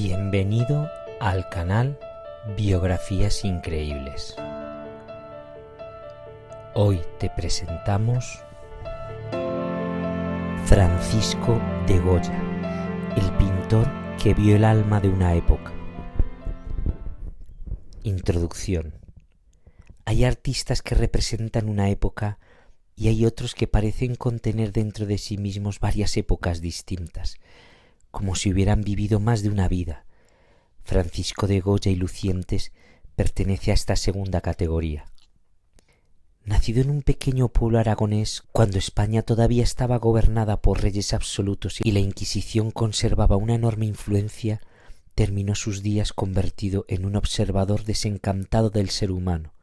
Bienvenido al canal Biografías Increíbles. Hoy te presentamos Francisco de Goya, el pintor que vio el alma de una época. Introducción. Hay artistas que representan una época y hay otros que parecen contener dentro de sí mismos varias épocas distintas, como si hubieran vivido más de una vida. Francisco de Goya y Lucientes pertenece a esta segunda categoría. Nacido en un pequeño pueblo aragonés cuando España todavía estaba gobernada por reyes absolutos y la Inquisición conservaba una enorme influencia, terminó sus días convertido en un observador desencantado del ser humano,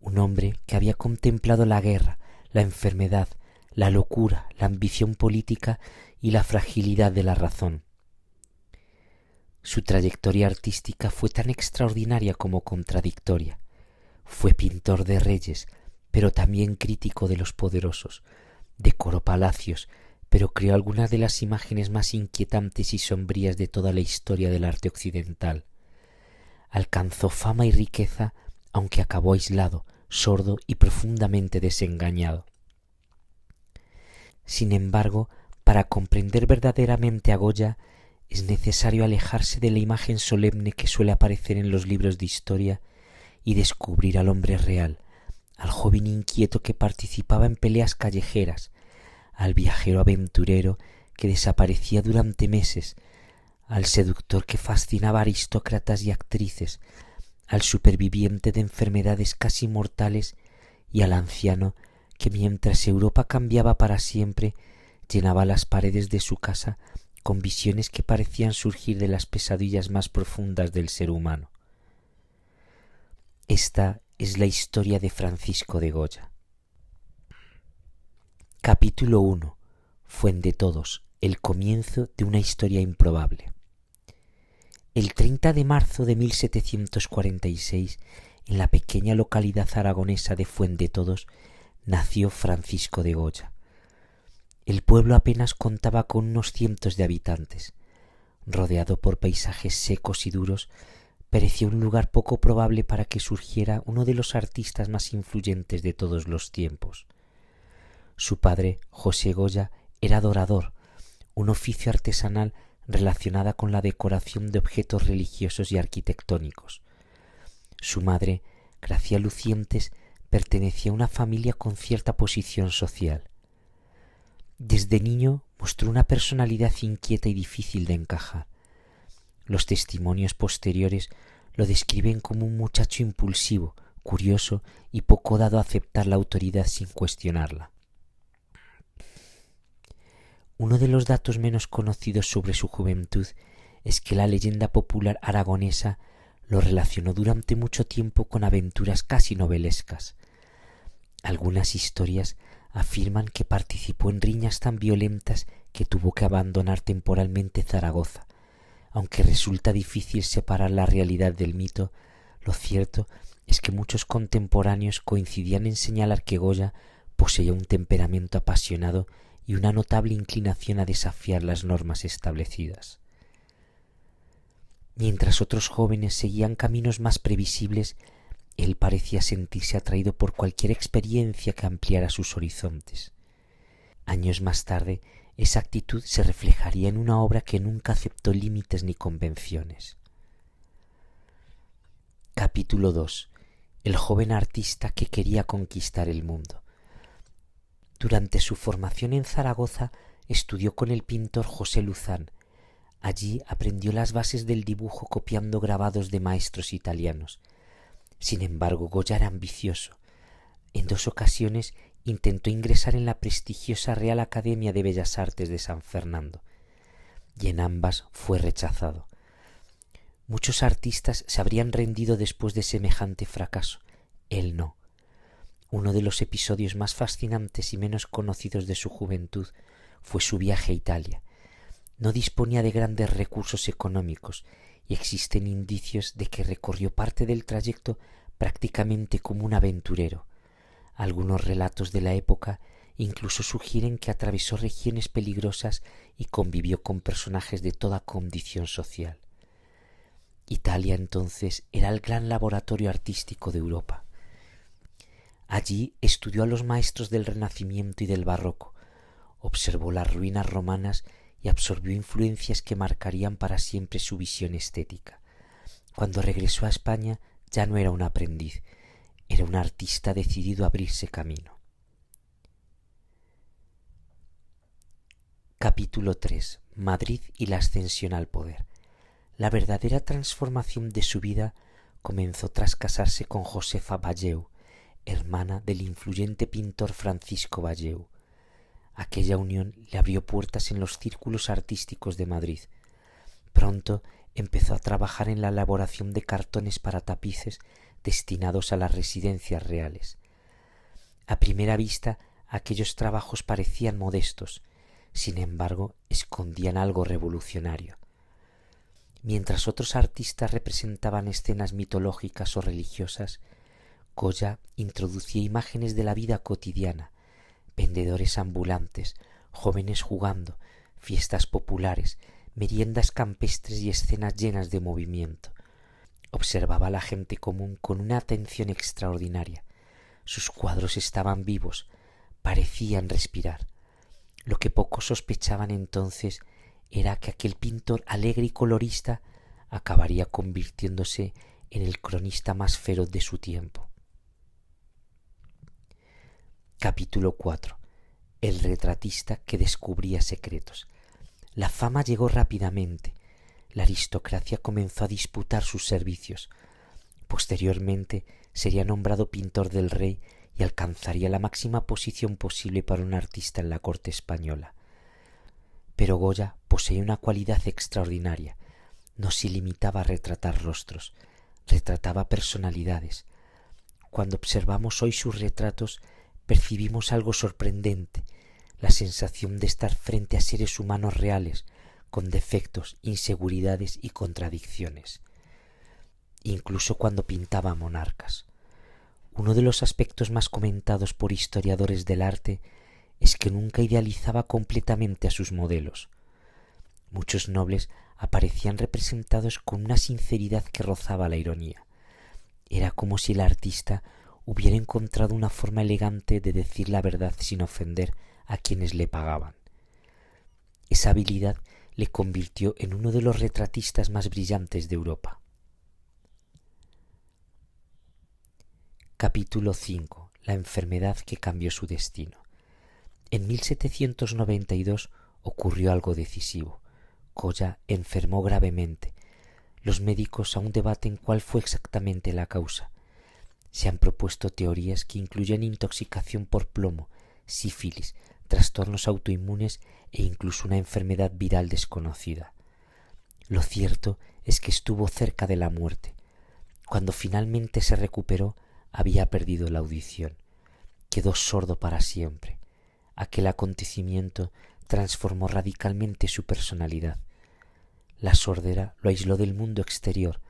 un hombre que había contemplado la guerra, la enfermedad, la locura, la ambición política y la fragilidad de la razón. Su trayectoria artística fue tan extraordinaria como contradictoria. Fue pintor de reyes, pero también crítico de los poderosos. Decoró palacios, pero creó algunas de las imágenes más inquietantes y sombrías de toda la historia del arte occidental. Alcanzó fama y riqueza, aunque acabó aislado, sordo y profundamente desengañado. Sin embargo, para comprender verdaderamente a Goya, es necesario alejarse de la imagen solemne que suele aparecer en los libros de historia y descubrir al hombre real, al joven inquieto que participaba en peleas callejeras, al viajero aventurero que desaparecía durante meses, al seductor que fascinaba a aristócratas y actrices, al superviviente de enfermedades casi mortales y al anciano que mientras Europa cambiaba para siempre, llenaba las paredes de su casa con visiones que parecían surgir de las pesadillas más profundas del ser humano. Esta es la historia de Francisco de Goya. Capítulo 1. Fuendetodos, el comienzo de una historia improbable. El 30 de marzo de 1746, en la pequeña localidad aragonesa de Fuendetodos, nació Francisco de Goya. El pueblo apenas contaba con unos cientos de habitantes. Rodeado por paisajes secos y duros, parecía un lugar poco probable para que surgiera uno de los artistas más influyentes de todos los tiempos. Su padre, José Goya, era dorador, un oficio artesanal relacionada con la decoración de objetos religiosos y arquitectónicos. Su madre, Gracia Lucientes, pertenecía a una familia con cierta posición social. Desde niño mostró una personalidad inquieta y difícil de encajar. Los testimonios posteriores lo describen como un muchacho impulsivo, curioso y poco dado a aceptar la autoridad sin cuestionarla. Uno de los datos menos conocidos sobre su juventud es que la leyenda popular aragonesa lo relacionó durante mucho tiempo con aventuras casi novelescas. Algunas historias afirman que participó en riñas tan violentas que tuvo que abandonar temporalmente Zaragoza. Aunque resulta difícil separar la realidad del mito, lo cierto es que muchos contemporáneos coincidían en señalar que Goya poseía un temperamento apasionado y una notable inclinación a desafiar las normas establecidas. Mientras otros jóvenes seguían caminos más previsibles, él parecía sentirse atraído por cualquier experiencia que ampliara sus horizontes. Años más tarde, esa actitud se reflejaría en una obra que nunca aceptó límites ni convenciones. Capítulo 2. El joven artista que quería conquistar el mundo. Durante su formación en Zaragoza estudió con el pintor José Luzán. Allí aprendió las bases del dibujo copiando grabados de maestros italianos. Sin embargo, Goya era ambicioso. En 2 ocasiones intentó ingresar en la prestigiosa Real Academia de Bellas Artes de San Fernando, y en ambas fue rechazado. Muchos artistas se habrían rendido después de semejante fracaso. Él no. Uno de los episodios más fascinantes y menos conocidos de su juventud fue su viaje a Italia. No disponía de grandes recursos económicos y existen indicios de que recorrió parte del trayecto prácticamente como un aventurero. Algunos relatos de la época incluso sugieren que atravesó regiones peligrosas y convivió con personajes de toda condición social. Italia entonces era el gran laboratorio artístico de Europa. Allí estudió a los maestros del Renacimiento y del Barroco, observó las ruinas romanas y absorbió influencias que marcarían para siempre su visión estética. Cuando regresó a España ya no era un aprendiz, era un artista decidido a abrirse camino. Capítulo 3. Madrid y la ascensión al poder. La verdadera transformación de su vida comenzó tras casarse con Josefa Valleu, hermana del influyente pintor Francisco Valleu. Aquella unión le abrió puertas en los círculos artísticos de Madrid. Pronto empezó a trabajar en la elaboración de cartones para tapices destinados a las residencias reales. A primera vista, aquellos trabajos parecían modestos, sin embargo, escondían algo revolucionario. Mientras otros artistas representaban escenas mitológicas o religiosas, Goya introducía imágenes de la vida cotidiana, vendedores ambulantes, jóvenes jugando, fiestas populares, meriendas campestres y escenas llenas de movimiento. Observaba a la gente común con una atención extraordinaria. Sus cuadros estaban vivos, parecían respirar. Lo que pocos sospechaban entonces era que aquel pintor alegre y colorista acabaría convirtiéndose en el cronista más feroz de su tiempo. Capítulo 4. El retratista que descubría secretos. La fama llegó rápidamente. La aristocracia comenzó a disputar sus servicios. Posteriormente sería nombrado pintor del rey y alcanzaría la máxima posición posible para un artista en la corte española. Pero Goya poseía una cualidad extraordinaria. No se limitaba a retratar rostros, retrataba personalidades. Cuando observamos hoy sus retratos, percibimos algo sorprendente, la sensación de estar frente a seres humanos reales, con defectos, inseguridades y contradicciones. Incluso cuando pintaba monarcas. Uno de los aspectos más comentados por historiadores del arte es que nunca idealizaba completamente a sus modelos. Muchos nobles aparecían representados con una sinceridad que rozaba la ironía. Era como si el artista hubiera encontrado una forma elegante de decir la verdad sin ofender a quienes le pagaban. Esa habilidad le convirtió en uno de los retratistas más brillantes de Europa. Capítulo 5. La enfermedad que cambió su destino. En 1792 ocurrió algo decisivo. Goya enfermó gravemente. Los médicos aún debaten cuál fue exactamente la causa. Se han propuesto teorías que incluyen intoxicación por plomo, sífilis, trastornos autoinmunes e incluso una enfermedad viral desconocida. Lo cierto es que estuvo cerca de la muerte. Cuando finalmente se recuperó, había perdido la audición. Quedó sordo para siempre. Aquel acontecimiento transformó radicalmente su personalidad. La sordera lo aisló del mundo exterior.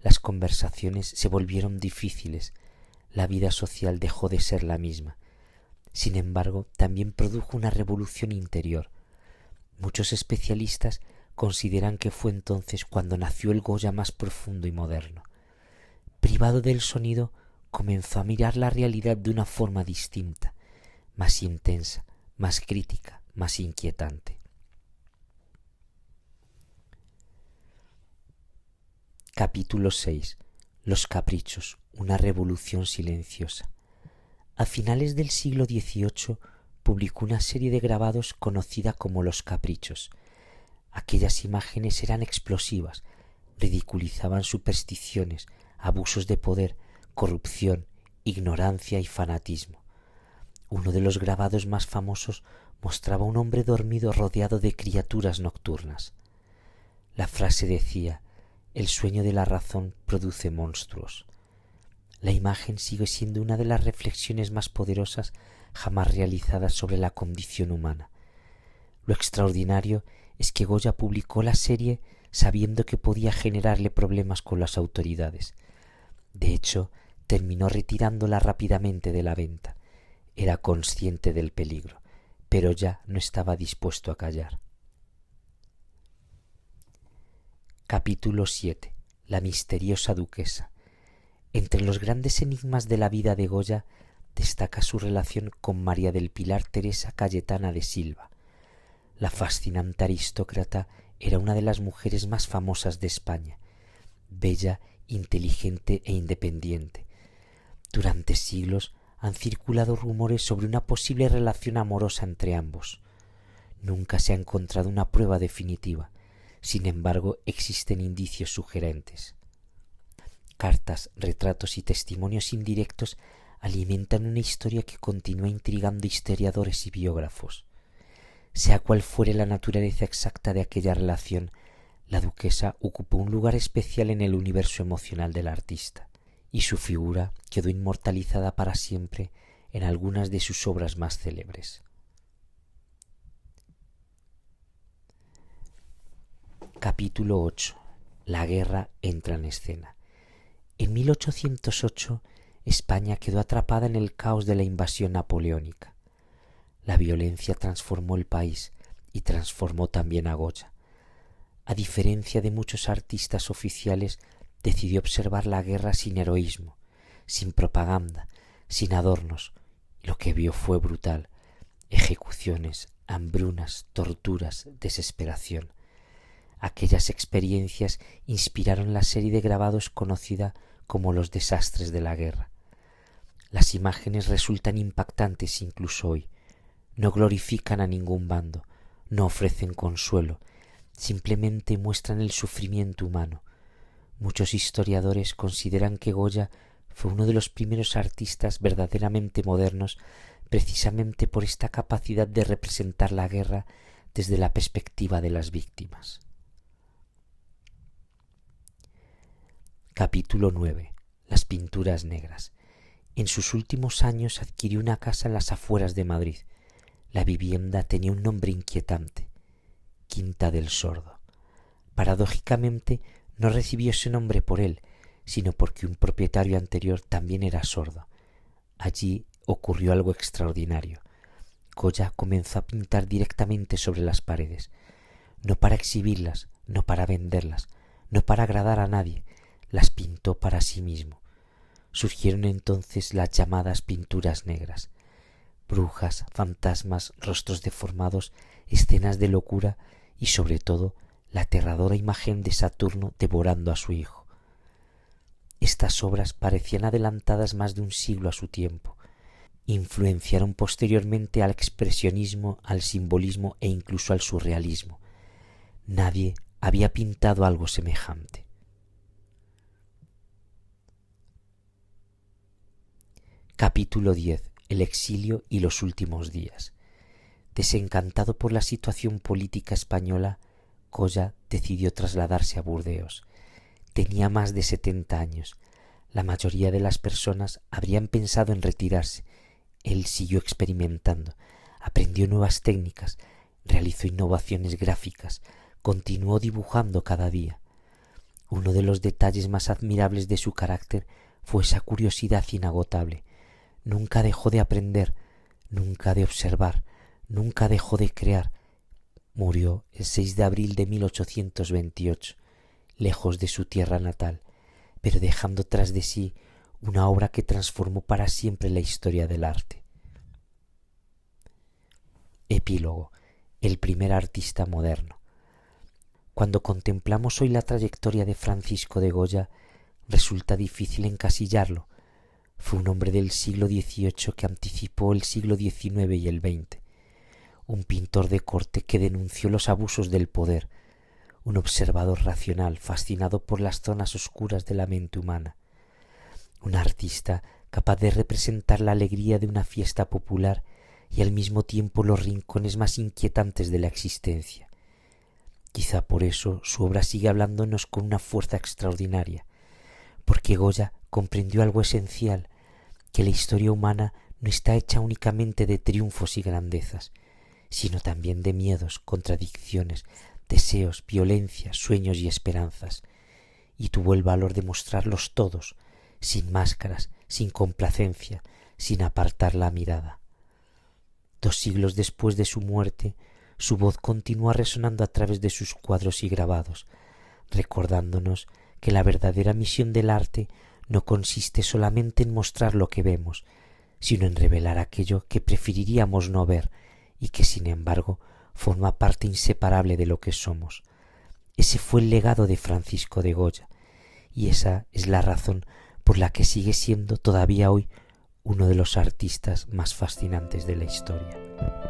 Las conversaciones se volvieron difíciles. La vida social dejó de ser la misma. Sin embargo, también produjo una revolución interior. Muchos especialistas consideran que fue entonces cuando nació el Goya más profundo y moderno. Privado del sonido, comenzó a mirar la realidad de una forma distinta, más intensa, más crítica, más inquietante. Capítulo 6. Los caprichos, una revolución silenciosa. A finales del siglo XVIII publicó una serie de grabados conocida como Los Caprichos. Aquellas imágenes eran explosivas, ridiculizaban supersticiones, abusos de poder, corrupción, ignorancia y fanatismo. Uno de los grabados más famosos mostraba a un hombre dormido rodeado de criaturas nocturnas. La frase decía: el sueño de la razón produce monstruos. La imagen sigue siendo una de las reflexiones más poderosas jamás realizadas sobre la condición humana. Lo extraordinario es que Goya publicó la serie sabiendo que podía generarle problemas con las autoridades. De hecho, terminó retirándola rápidamente de la venta. Era consciente del peligro, pero ya no estaba dispuesto a callar. Capítulo 7. la misteriosa duquesa. Entre los grandes enigmas de la vida de Goya destaca su relación con María del Pilar Teresa Cayetana de Silva. La fascinante aristócrata era una de las mujeres más famosas de España, bella, inteligente e independiente. Durante siglos han circulado rumores sobre una posible relación amorosa entre ambos. Nunca se ha encontrado una prueba definitiva. Sin embargo, existen indicios sugerentes. Cartas, retratos y testimonios indirectos alimentan una historia que continúa intrigando historiadores y biógrafos. Sea cual fuere la naturaleza exacta de aquella relación, la duquesa ocupó un lugar especial en el universo emocional del artista, y su figura quedó inmortalizada para siempre en algunas de sus obras más célebres. Capítulo 8. La guerra entra en escena. En 1808, España quedó atrapada en el caos de la invasión napoleónica. La violencia transformó el país y transformó también a Goya. A diferencia de muchos artistas oficiales, decidió observar la guerra sin heroísmo, sin propaganda, sin adornos. Lo que vio fue brutal: ejecuciones, hambrunas, torturas, desesperación. Aquellas experiencias inspiraron la serie de grabados conocida como Los desastres de la guerra. Las imágenes resultan impactantes incluso hoy. No glorifican a ningún bando, no ofrecen consuelo, simplemente muestran el sufrimiento humano. Muchos historiadores consideran que Goya fue uno de los primeros artistas verdaderamente modernos precisamente por esta capacidad de representar la guerra desde la perspectiva de las víctimas. Capítulo 9. Las pinturas negras. En sus últimos años adquirió una casa en las afueras de Madrid. La vivienda tenía un nombre inquietante: Quinta del Sordo. Paradójicamente, no recibió ese nombre por él, sino porque un propietario anterior también era sordo. Allí ocurrió algo extraordinario. Goya comenzó a pintar directamente sobre las paredes, no para exhibirlas, no para venderlas, no para agradar a nadie, las pintó para sí mismo. Surgieron entonces las llamadas pinturas negras. Brujas, fantasmas, rostros deformados, escenas de locura y, sobre todo, la aterradora imagen de Saturno devorando a su hijo. Estas obras parecían adelantadas más de un siglo a su tiempo. Influenciaron posteriormente al expresionismo, al simbolismo e incluso al surrealismo. Nadie había pintado algo semejante. Capítulo 10. El exilio y los últimos días. Desencantado por la situación política española, Goya decidió trasladarse a Burdeos. Tenía más de 70 años. La mayoría de las personas habrían pensado en retirarse. Él siguió experimentando, aprendió nuevas técnicas, realizó innovaciones gráficas, continuó dibujando cada día. Uno de los detalles más admirables de su carácter fue esa curiosidad inagotable. Nunca dejó de aprender, nunca de observar, nunca dejó de crear. Murió el 6 de abril de 1828, lejos de su tierra natal, pero dejando tras de sí una obra que transformó para siempre la historia del arte. Epílogo. El primer artista moderno. Cuando contemplamos hoy la trayectoria de Francisco de Goya, resulta difícil encasillarlo. Fue un hombre del siglo XVIII que anticipó el siglo XIX y el XX, un pintor de corte que denunció los abusos del poder, un observador racional fascinado por las zonas oscuras de la mente humana, un artista capaz de representar la alegría de una fiesta popular y al mismo tiempo los rincones más inquietantes de la existencia. Quizá por eso su obra sigue hablándonos con una fuerza extraordinaria, porque Goya comprendió algo esencial, que la historia humana no está hecha únicamente de triunfos y grandezas, sino también de miedos, contradicciones, deseos, violencia, sueños y esperanzas, y tuvo el valor de mostrarlos todos, sin máscaras, sin complacencia, sin apartar la mirada. 2 siglos después de su muerte, su voz continúa resonando a través de sus cuadros y grabados, recordándonos que la verdadera misión del arte no consiste solamente en mostrar lo que vemos, sino en revelar aquello que preferiríamos no ver y que sin embargo forma parte inseparable de lo que somos. Ese fue el legado de Francisco de Goya, y esa es la razón por la que sigue siendo todavía hoy uno de los artistas más fascinantes de la historia.